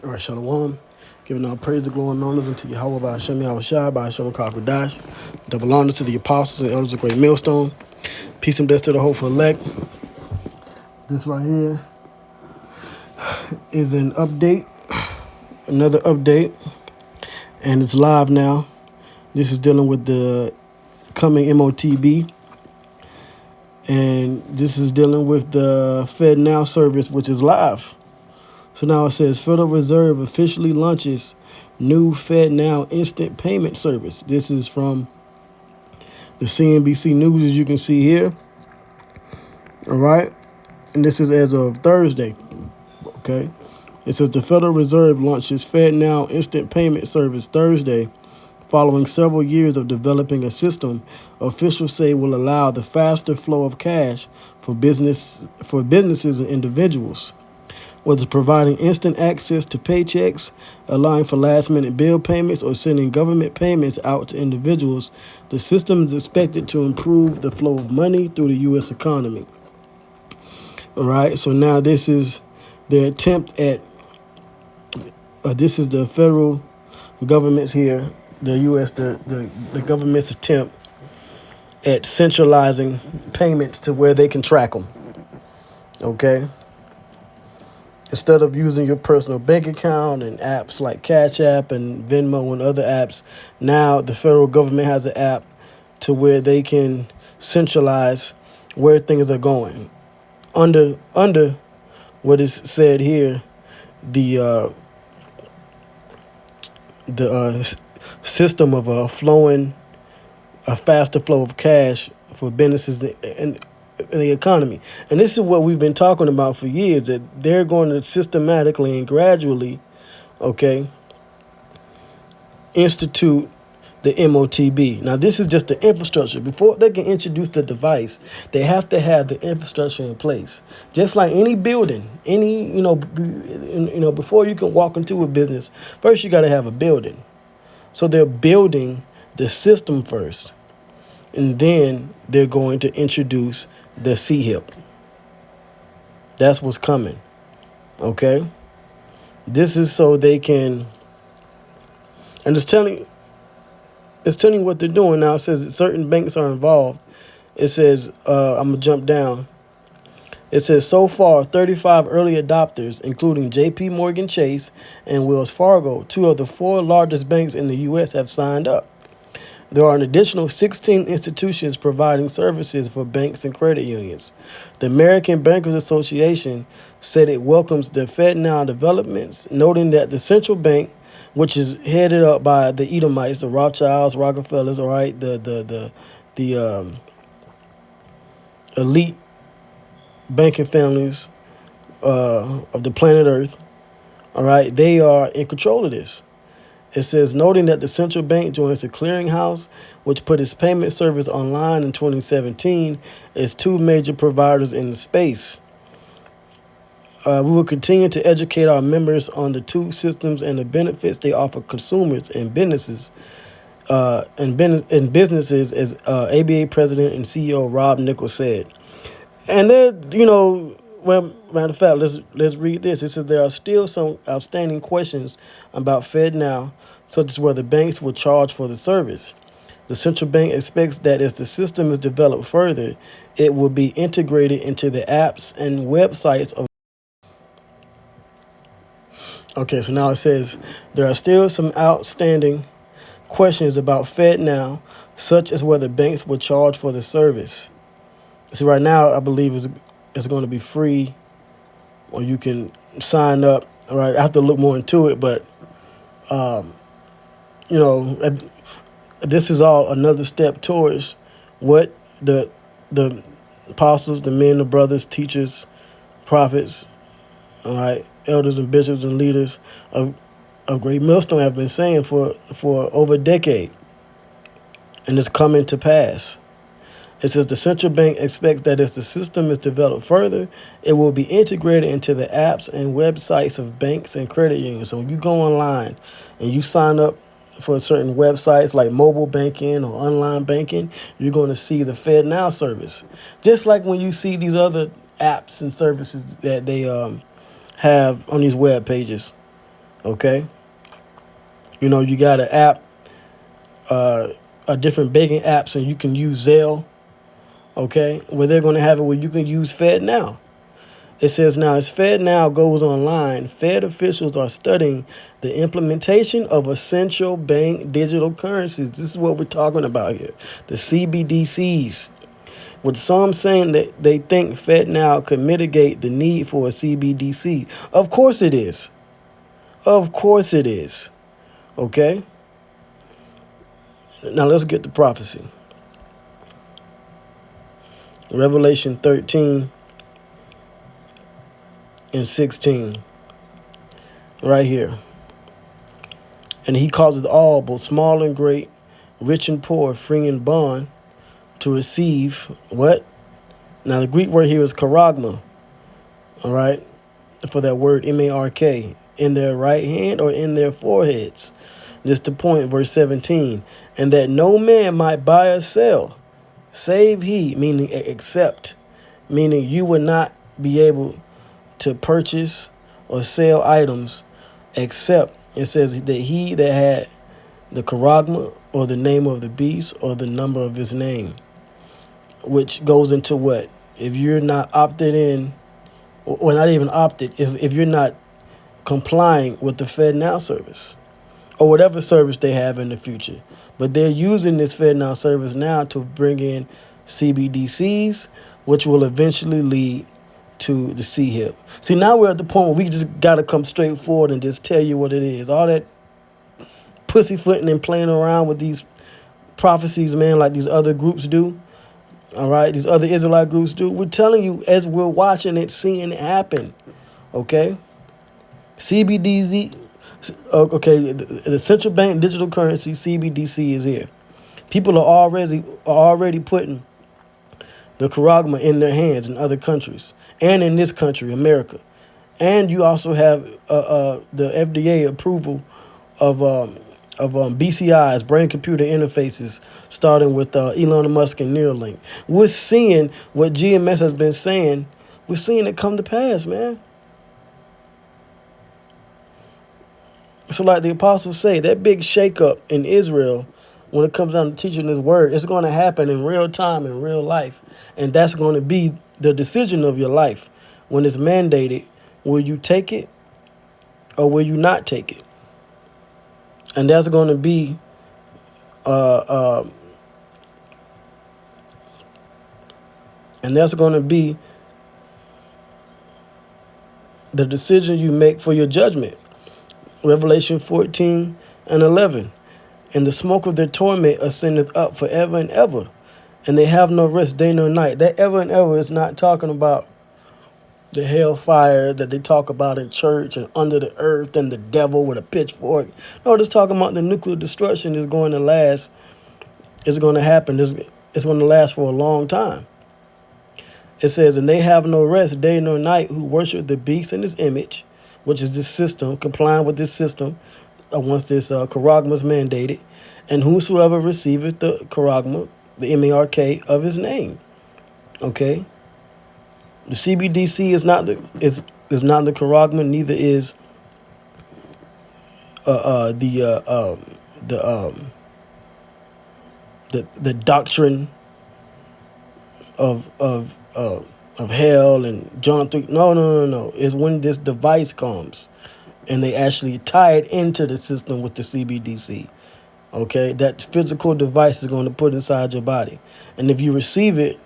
All right, Shalom. Giving all praise, the glory, and honors unto Yahweh by Hashem Yahushua, by Hashem Kakwadash. Double honor to the apostles and elders of Great Millstone. Peace and blessings to the hopeful elect. This right here is an update, another update, and it's live now. This is dealing with the coming MOTB, and this is dealing with the Fednow service, which is live. So now it says Federal Reserve officially launches new Fednow instant payment service. This is from the CNBC News, as you can see here. All right. And this is as of Thursday. Okay. It says the Federal Reserve launches Fednow instant payment service Thursday, following several years of developing a system officials say will allow the faster flow of cash for businesses and individuals. Whether it's providing instant access to paychecks, allowing for last-minute bill payments, or sending government payments out to individuals, the system is expected to improve the flow of money through the U.S. economy. All right, so now this is their attempt at, this is the federal government's here, the U.S., the government's attempt at centralizing payments to where they can track them. Okay? Instead of using your personal bank account and apps like Cash App and Venmo and other apps, now the federal government has an app to where they can centralize where things are going. Under what is said here, the system of a faster flow of cash for businesses and in the economy. And this is what we've been talking about for years, that they're going to systematically and gradually, okay, institute the MOTB. Now, this is just the infrastructure. Before they can introduce the device, they have to have the infrastructure in place. Just like any building, before you can walk into a business, first you got to have a building. So they're building the system first, and then they're going to introduce the C-HIP. That's what's coming. Okay? This is so they can, and it's telling what they're doing now. It says that certain banks are involved. It says, I'm going to jump down. It says, so far, 35 early adopters, including J.P. Morgan Chase and Wells Fargo, two of the four largest banks in the U.S., have signed up. There are an additional 16 institutions providing services for banks and credit unions. The American Bankers Association said it welcomes the Fednow developments, noting that the central bank, which is headed up by the Edomites, the Rothschilds, Rockefellers, all right, the elite banking families of the planet Earth, all right, they are in control of this. It says, noting that the central bank joins the clearinghouse, which put its payment service online in 2017, as two major providers in the space. We will continue to educate our members on the two systems and the benefits they offer consumers and businesses, businesses, as ABA President and CEO Rob Nichols said. And there, well, matter of fact, let's read this. It says there are still some outstanding questions about Fednow, such as whether banks will charge for the service. The central bank expects that as the system is developed further, it will be integrated into the apps and websites of. Okay, so now it says there are still some outstanding questions about Fednow, such as whether banks will charge for the service. So right now, I believe it's going to be free, or you can sign up. All right, I have to look more into it, but this is all another step towards what the apostles, the men, the brothers, teachers, prophets, all right, elders and bishops and leaders of Great Millstone have been saying for over a decade, and it's coming to pass. It says the central bank expects that as the system is developed further, it will be integrated into the apps and websites of banks and credit unions. So when you go online and you sign up for certain websites like mobile banking or online banking, you're going to see the Fednow service. Just like when you see these other apps and services that they have on these web pages. Okay. You got an app, a different banking apps, and you can use Zelle. Okay, where they're going to have it where you can use FedNow. It says now, as FedNow goes online, Fed officials are studying the implementation of essential bank digital currencies. This is what we're talking about here, the CBDCs. With some saying that they think FedNow could mitigate the need for a CBDC. Of course it is. Of course it is. Okay? Now let's get to prophecy. Revelation 13 and 16. Right here. And he causes all, both small and great, rich and poor, free and bond, to receive what? Now the Greek word here is charagma. All right? For that word M-A-R-K. In their right hand or in their foreheads. This is the point, verse 17. And that no man might buy or sell, save he, meaning except, meaning you would not be able to purchase or sell items except, it says that he that had the charagma or the name of the beast or the number of his name, which goes into what? If you're not opted in, or not even opted, if you're not complying with the FedNow service or whatever service they have in the future. But they're using this FedNow service now to bring in CBDCs, which will eventually lead to the CHIP. See, now we're at the point where we just got to come straight forward and just tell you what it is. All that pussyfooting and playing around with these prophecies, man, like these other groups do. All right, these other Israelite groups do. We're telling you as we're watching it, seeing it happen. Okay? CBDC, okay, the central bank digital currency, CBDC, is here. People are already putting the charagma in their hands in other countries and in this country, America. And you also have the FDA approval of BCIs, brain computer interfaces, starting with Elon Musk and Neuralink. We're seeing what GMS has been saying. We're seeing it come to pass, man. So like the apostles say, that big shakeup in Israel, when it comes down to teaching this word, it's going to happen in real time, in real life. And that's going to be the decision of your life. When it's mandated, will you take it or will you not take it? And that's going to be and that's going to be the decision you make for your judgment. Revelation 14 and 11. And the smoke of their torment ascendeth up forever and ever, and they have no rest day nor night. That ever and ever is not talking about the hellfire that they talk about in church and under the earth and the devil with a pitchfork. No, it's talking about the nuclear destruction is going to last. It's going to happen. It's going to last for a long time. It says, and they have no rest day nor night who worship the beast and his image, which is this system, complying with this system, once this charagma is mandated, and whosoever receiveth the charagma, the M-A-R-K, of his name. Okay? The CBDC is not the charagma, neither is the doctrine of hell and John 3. No. It's when this device comes and they actually tie it into the system with the CBDC. Okay, that physical device is going to put inside your body, and if you receive it,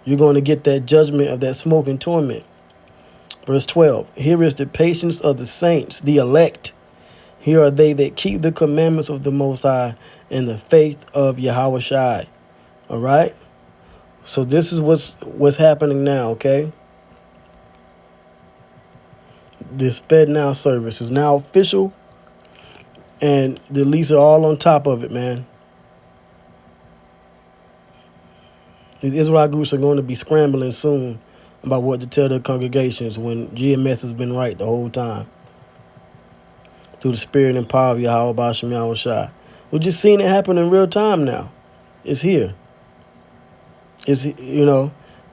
you're going to get that judgment of that smoke and torment. Verse 12. Here is the patience of the saints, the elect. Here are they that keep the commandments of the Most High and the faith of Yahweh Shai. All right. So this is what's happening now. Okay. This FedNow service is now official, and the elites are all on top of it, man. These Israelite groups are going to be scrambling soon about what to tell their congregations when GMS has been right the whole time. Through the spirit and power of Yahweh B'Shem Yahweh Shai. We're just seeing it happen in real time now. It's here. It's,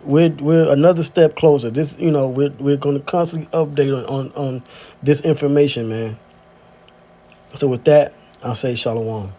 we're another step closer. This, we're going to constantly update on this information, man. So with that, I'll say shalom.